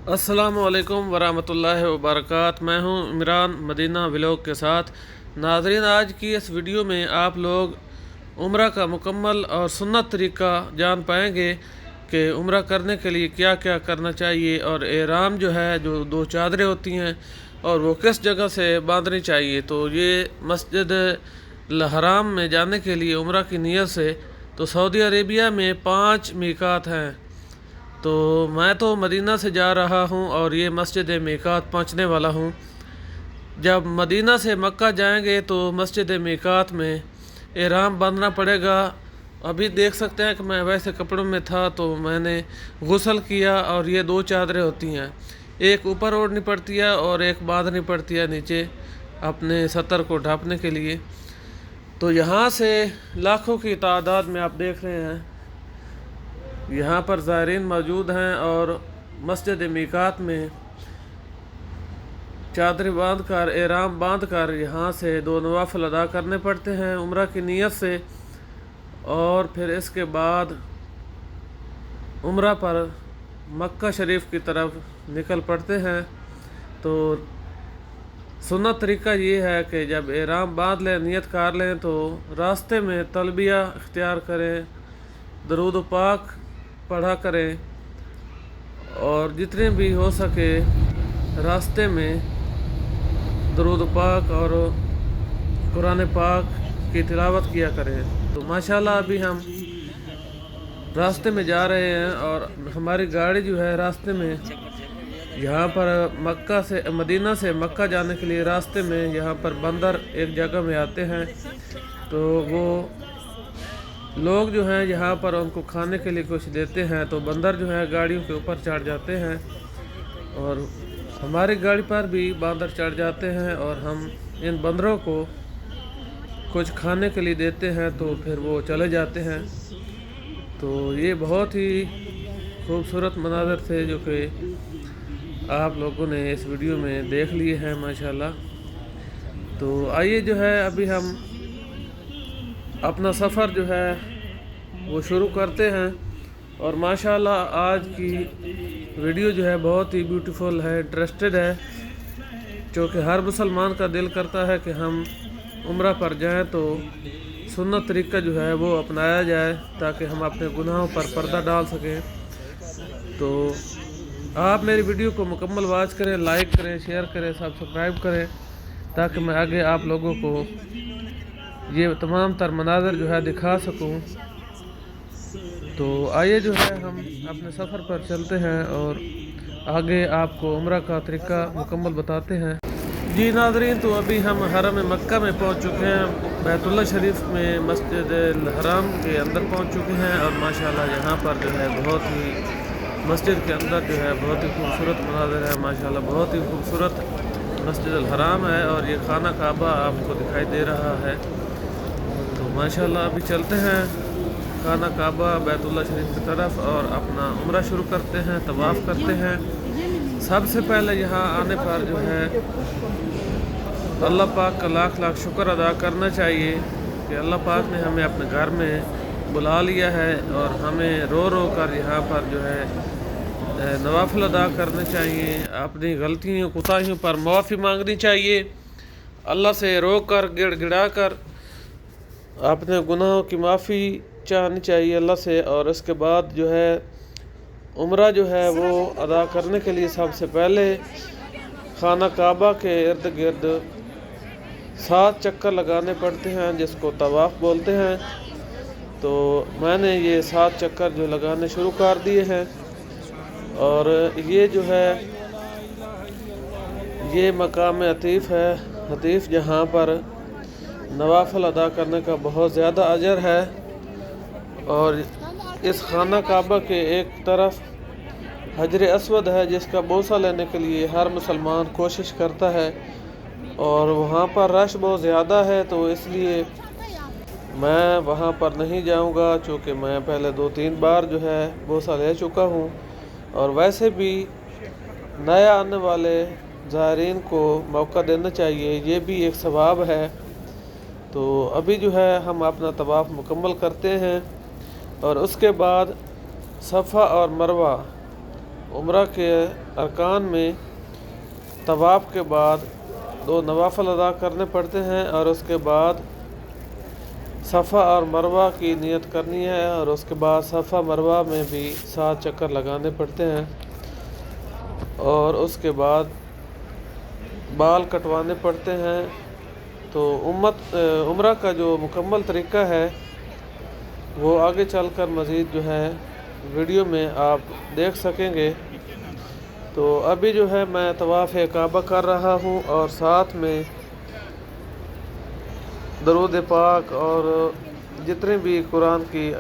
अस्सलाम वालेकुम वरहमतुल्लाहि वबरकात। मैं हूं इमरान मदीना व्लॉग के साथ। नाज़रीन, आज की इस वीडियो में आप लोग उम्रा का मुकम्मल और सुन्नत तरीका जान पाएंगे कि उम्रा करने के लिए क्या क्या करना चाहिए और एहराम जो है, जो दो चादरें होती हैं, और वो किस जगह से बांधनी चाहिए। तो ये मस्जिद हराम में जाने के लिए उम्रा की नीयत से तो सऊदी अरेबिया में 5 मीकात हैं। तो मैं तो मदीना से जा रहा हूँ और ये मस्जिद मीकात पहुँचने वाला हूँ। जब मदीना से मक्का जाएंगे तो मस्जिद मीकात में एहराम बांधना पड़ेगा। अभी देख सकते हैं कि मैं वैसे कपड़ों में था तो मैंने गुस्ल किया, और ये दो चादरें होती हैं, एक ऊपर ओढ़नी पड़ती है और एक बांधनी पड़ती है नीचे अपने सतर को ढांपने के लिए। तो यहाँ से लाखों की तादाद में आप देख रहे हैं, यहाँ पर ज़ायरीन मौजूद हैं और मस्जिद मीकात में चादर बांध कर, एहराम बांध कर यहाँ से दो नवाफिल अदा करने पड़ते हैं उम्रा की नीयत से, और फिर इसके बाद उम्रा पर मक्का शरीफ की तरफ निकल पड़ते हैं। तो सुन्नत तरीका ये है कि जब एहराम बांध लें, नियत कर लें, तो रास्ते में तलबिया इख्तियार करें, दरूद पाक पढ़ा करें, और जितने भी हो सके रास्ते में दरूद पाक और कुरान पाक की तिलावत किया करें। तो माशाल्लाह अभी हम रास्ते में जा रहे हैं और हमारी गाड़ी जो है रास्ते में, यहाँ पर मक्का से मदीना से मक्का जाने के लिए रास्ते में यहाँ पर बंदर एक जगह में आते हैं। तो वो लोग जो हैं यहाँ पर उनको खाने के लिए कुछ देते हैं, तो बंदर जो है गाड़ियों के ऊपर चढ़ जाते हैं और हमारी गाड़ी पर भी बंदर चढ़ जाते हैं, और हम इन बंदरों को कुछ खाने के लिए देते हैं तो फिर वो चले जाते हैं। तो ये बहुत ही खूबसूरत मनाज़र थे जो कि आप लोगों ने इस वीडियो में देख लिए हैं माशाल्लाह। तो आइए जो है अभी हम अपना सफ़र जो है वो शुरू करते हैं। और माशाल्लाह आज की वीडियो जो है बहुत ही ब्यूटीफुल है, इंटरेस्टेड है, क्योंकि हर मुसलमान का दिल करता है कि हम उम्रा पर जाएं तो सुन्नत तरीका जो है वो अपनाया जाए, ताकि हम अपने गुनाहों पर पर्दा डाल सकें। तो आप मेरी वीडियो को मुकम्मल वॉच करें, लाइक करें, शेयर करें, सब्सक्राइब करें, ताकि मैं आगे आप लोगों को ये तमाम तर मनाज़र जो है दिखा सकूं। तो आइए जो है हम अपने सफ़र पर चलते हैं और आगे आपको उम्रा का तरीका मुकम्मल बताते हैं। जी नाज़रीन, तो अभी हम हरम मक्का में पहुंच चुके हैं, बैतुल्लाह शरीफ में मस्जिद हराम के अंदर पहुंच चुके हैं। और माशाल्लाह यहाँ पर जो है बहुत ही मस्जिद के अंदर जो है बहुत ही खूबसूरत मनाज़र है। माशाल्लाह बहुत ही खूबसूरत मस्जिद हराम है, और ये खाना काबा आपको दिखाई दे रहा है। तो माशाल्लाह अभी चलते हैं खाना काबा बैतुल्लाह शरीफ की तरफ और अपना उम्रा शुरू करते हैं, तवाफ़ करते हैं। सबसे पहले यहाँ आने पर जो है अल्लाह पाक का लाख लाख शुक्र अदा करना चाहिए कि अल्लाह पाक ने हमें अपने घर में बुला लिया है, और हमें रो रो कर यहाँ पर जो है नवाफिल अदा करने चाहिए। अपनी गलतियों कोताहियों पर माफ़ी मांगनी चाहिए, अल्लाह से रो कर गिड़गिड़ा कर अपने गुनाहों की माफ़ी चाहनी चाहिए अल्लाह से। और इसके बाद जो है उम्रा जो है वो अदा करने के लिए सबसे पहले खाना काबा के इर्द गिर्द 7 चक्कर लगाने पड़ते हैं, जिसको तवाफ़ बोलते हैं। तो मैंने ये 7 चक्कर जो लगाने शुरू कर दिए हैं, और ये जो है ये मकाम अतीफ़ है, हतीफ़, जहाँ पर नवाफिल अदा करने का बहुत ज़्यादा अजर है। और इस खाना काबा के एक तरफ हजर अस्वद है, जिसका बोसा लेने के लिए हर मुसलमान कोशिश करता है, और वहाँ पर रश बहुत ज़्यादा है, तो इसलिए मैं वहाँ पर नहीं जाऊँगा, चूँकि मैं पहले 2-3 बार जो है बोसा ले चुका हूँ। और वैसे भी नया आने वाले ज़ायरीन को मौका देना चाहिए, ये भी एक सवाब है। तो अभी जो है हम अपना तवाफ़ मुकम्मल करते हैं, और उसके बाद सफ़ा और मरवा عمرہ کے ارکان میں طواف کے بعد 2 نوافل ادا کرنے پڑتے ہیں، اور اس کے بعد صفا اور مروہ کی نیت کرنی ہے، اور اس کے بعد صفا مروہ میں بھی 7 چکر لگانے پڑتے ہیں، اور اس کے بعد بال کٹوانے پڑتے ہیں۔ تو عمرہ کا جو مکمل طریقہ ہے وہ آگے چل کر مزید جو ہے ویڈیو میں آپ دیکھ سکیں گے۔ تو ابھی جو ہے میں طواف کعبہ کر رہا ہوں، اور ساتھ میں درود پاک اور جتنے بھی قرآن کی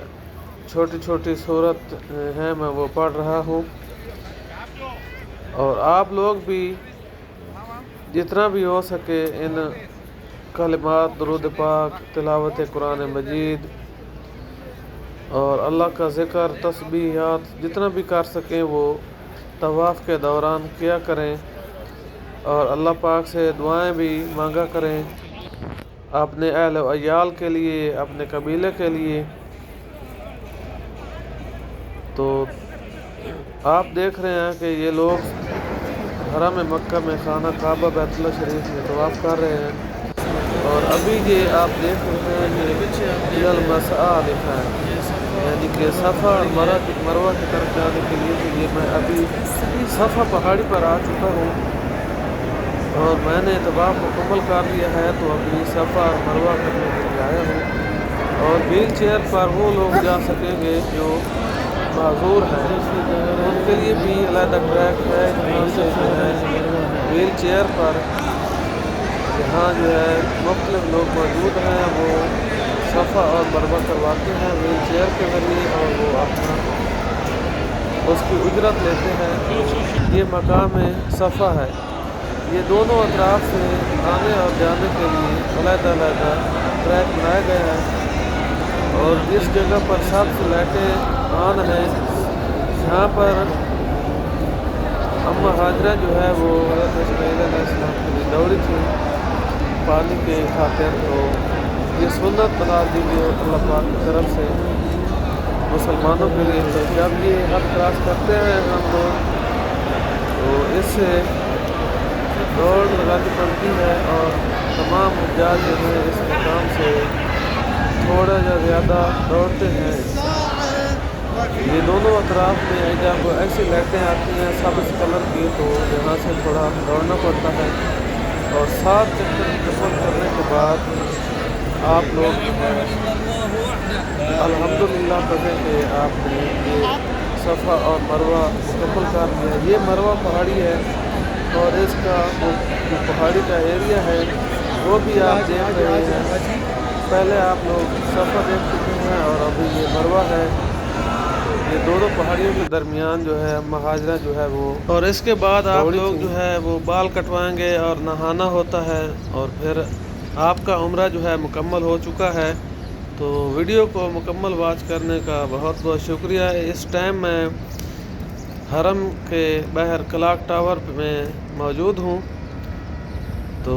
چھوٹی چھوٹی سورت ہیں میں وہ پڑھ رہا ہوں، اور آپ لوگ بھی جتنا بھی ہو سکے ان کلمات درود پاک، تلاوت قرآن مجید اور اللہ کا ذکر، تسبیحات جتنا بھی کر سکیں وہ طواف کے دوران کیا کریں، اور اللہ پاک سے دعائیں بھی مانگا کریں اپنے اہل و عیال کے لیے، اپنے قبیلے کے لیے۔ تو آپ دیکھ رہے ہیں کہ یہ لوگ حرم مکہ میں خانہ کعبہ بیت اللہ شریف میں طواف کر رہے ہیں، اور ابھی یہ آپ دیکھ رہے ہیں کہ المسعی لکھا ہے، یعنی کہ صفا اور مروہ کی طرف جانے کے لیے۔ تو یہ میں ابھی صفا پہاڑی پر آ چکا ہوں، اور میں نے طواف مکمل کر لیا ہے، تو ابھی صفا اور مروہ کرنے کے لیے آیا ہوں، اور ویل چیئر پر وہ لوگ جا سکیں گے جو معذور ہیں، ان کے لیے بھی علیحدہ ٹریک ہے، جہاں سے جو ہے ویل چیئر پر یہاں جو ہے مختلف لوگ موجود ہیں، وہ صفا اور مروہ کرواتے ہیں ویل چیئر کے ذریعے، اور وہ اپنا اس کی اجرت لیتے ہیں۔ یہ مقام صفا ہے، یہ دونوں اطراف سے آنے اور جانے کے لیے علیحدہ علیحدہ ٹریک بنایا گیا ہے، اور جس جگہ پر سب سے لیٹیں آن ہیں، یہاں پر اماں ہاجرہ جو ہے وہ حضرت اسماعیل علیہ السلام کے لیے دوڑی تھی پانی کے خاطر، تو یہ سنت بنا دی گئی اللہ پاک کی طرف سے مسلمانوں کے لیے۔ تو جب یہ حد کراس کرتے ہیں ہم لوگ، تو اس سے دوڑ لگانی پڑتی ہے، اور تمام حجاج جو ہیں اس مقام سے تھوڑا یا زیادہ دوڑتے ہیں۔ یہ دونوں اطراف میں جب ایسی لائٹیں آتی ہیں سبز کلر کی، تو یہاں سے تھوڑا دوڑنا پڑتا ہے، اور 7 چکر مکمل کرنے کے بعد آپ لوگ الحمدللہ کہیں کہ آپ نے یہ صفا اور مروہ مکمل کر لیا۔ یہ مروہ پہاڑی ہے، اور اس کا جو پہاڑی کا ایریا ہے وہ بھی آپ دیکھ رہے ہیں۔ پہلے آپ لوگ صفا دیکھ چکے ہیں، اور ابھی یہ مروہ ہے۔ یہ دونوں پہاڑیوں کے درمیان جو ہے اماں ہاجرہ جو ہے وہ، اور اس کے بعد آپ لوگ جو ہے وہ بال کٹوائیں گے اور نہانا ہوتا ہے، اور پھر آپ کا عمرہ جو ہے مکمل ہو چکا ہے۔ تو ویڈیو کو مکمل واچ کرنے کا بہت بہت شکریہ۔ اس ٹائم میں حرم کے باہر کلاک ٹاور میں موجود ہوں، تو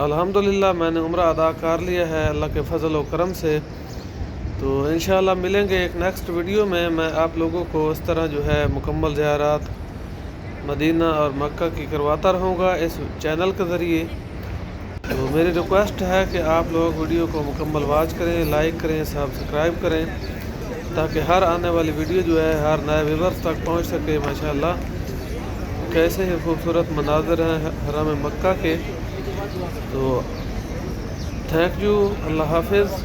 الحمدللہ میں نے عمرہ ادا کر لیا ہے اللہ کے فضل و کرم سے۔ تو انشاءاللہ ملیں گے ایک نیکسٹ ویڈیو میں آپ لوگوں کو اس طرح جو ہے مکمل زیارات مدینہ اور مکہ کی کرواتا رہوں گا اس چینل کے ذریعے۔ تو میری ریکویسٹ ہے کہ آپ لوگ ویڈیو کو مکمل واچ کریں، لائک کریں، سبسکرائب کریں، تاکہ ہر آنے والی ویڈیو جو ہے ہر نئے ویورز تک پہنچ سکے۔ ماشاءاللہ کیسے ہی خوبصورت مناظر ہیں حرم مکہ کے۔ تو تھینک یو، اللہ حافظ۔